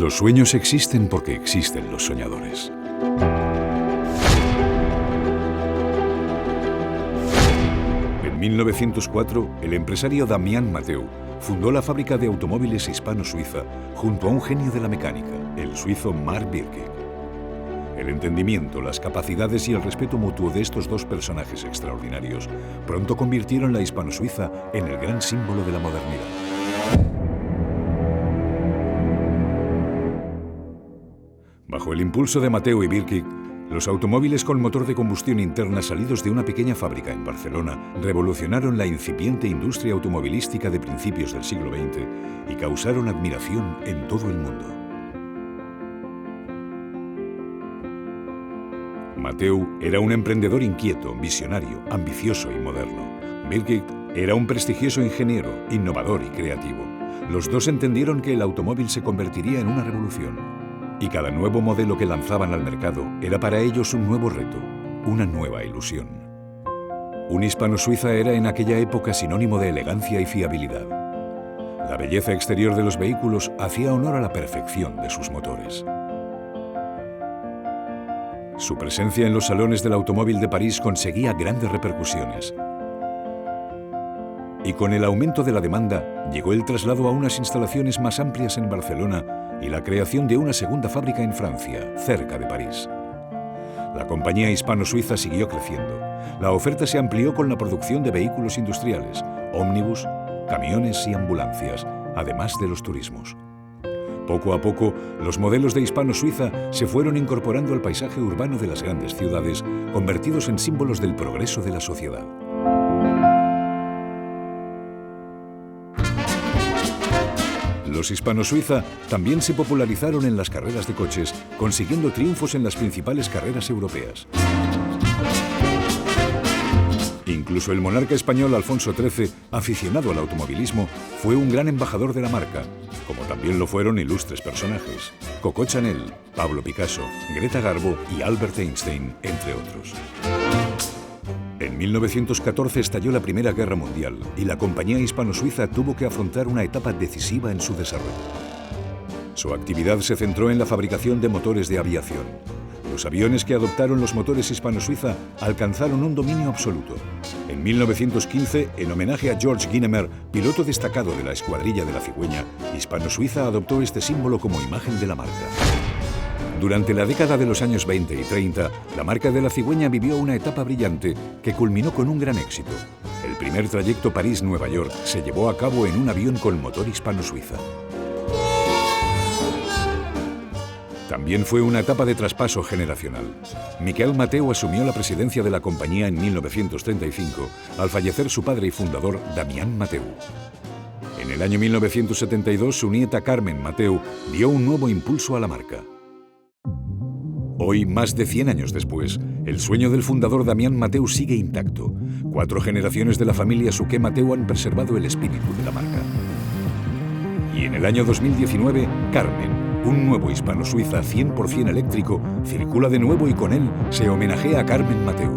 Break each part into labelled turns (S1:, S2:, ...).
S1: Los sueños existen porque existen los soñadores. En 1904, el empresario Damián Mateu fundó la fábrica de automóviles hispano-suiza junto a un genio de la mecánica, el suizo Marc Birkig. El entendimiento, las capacidades y el respeto mutuo de estos dos personajes extraordinarios pronto convirtieron la hispano-suiza en el gran símbolo de la modernidad. Bajo el impulso de Mateu y Birkig, los automóviles con motor de combustión interna salidos de una pequeña fábrica en Barcelona revolucionaron la incipiente industria automovilística de principios del siglo XX y causaron admiración en todo el mundo. Mateu era un emprendedor inquieto, visionario, ambicioso y moderno. Birkig era un prestigioso ingeniero, innovador y creativo. Los dos entendieron que el automóvil se convertiría en una revolución. Y cada nuevo modelo que lanzaban al mercado era para ellos un nuevo reto, una nueva ilusión. Un hispano-suiza era en aquella época sinónimo de elegancia y fiabilidad. La belleza exterior de los vehículos hacía honor a la perfección de sus motores. Su presencia en los salones del automóvil de París conseguía grandes repercusiones. Y con el aumento de la demanda, llegó el traslado a unas instalaciones más amplias en Barcelona y la creación de una segunda fábrica en Francia, cerca de París. La compañía hispano-suiza siguió creciendo. La oferta se amplió con la producción de vehículos industriales, ómnibus, camiones y ambulancias, además de los turismos. Poco a poco, los modelos de hispano-suiza se fueron incorporando al paisaje urbano de las grandes ciudades, convertidos en símbolos del progreso de la sociedad. Los hispano-suiza también se popularizaron en las carreras de coches, consiguiendo triunfos en las principales carreras europeas. Incluso el monarca español Alfonso XIII, aficionado al automovilismo, fue un gran embajador de la marca, como también lo fueron ilustres personajes: Coco Chanel, Pablo Picasso, Greta Garbo y Albert Einstein, entre otros. En 1914 estalló la Primera Guerra Mundial y la compañía hispano-suiza tuvo que afrontar una etapa decisiva en su desarrollo. Su actividad se centró en la fabricación de motores de aviación. Los aviones que adoptaron los motores hispano-suiza alcanzaron un dominio absoluto. En 1915, en homenaje a George Guynemer, piloto destacado de la Escuadrilla de la Cigüeña, hispano-suiza adoptó este símbolo como imagen de la marca. Durante la década de los años 20 y 30, la marca de la Cigüeña vivió una etapa brillante que culminó con un gran éxito. El primer trayecto París-Nueva York se llevó a cabo en un avión con motor hispano-suiza. También fue una etapa de traspaso generacional. Miquel Mateu asumió la presidencia de la compañía en 1935, al fallecer su padre y fundador, Damián Mateu. En el año 1972, su nieta Carmen Mateu dio un nuevo impulso a la marca. Hoy, más de 100 años después, el sueño del fundador Damián Mateu sigue intacto. 4 generaciones de la familia Suqué Mateu han preservado el espíritu de la marca. Y en el año 2019, Carmen, un nuevo hispano-suiza 100% eléctrico, circula de nuevo y con él se homenajea a Carmen Mateu.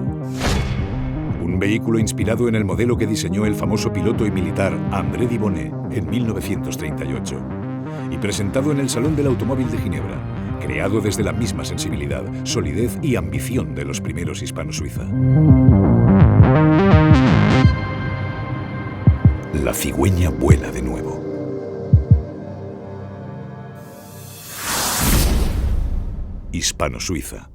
S1: Un vehículo inspirado en el modelo que diseñó el famoso piloto y militar André Dibonnet en 1938 y presentado en el Salón del Automóvil de Ginebra, creado desde la misma sensibilidad, solidez y ambición de los primeros hispano-suiza. La cigüeña vuela de nuevo. Hispano-suiza.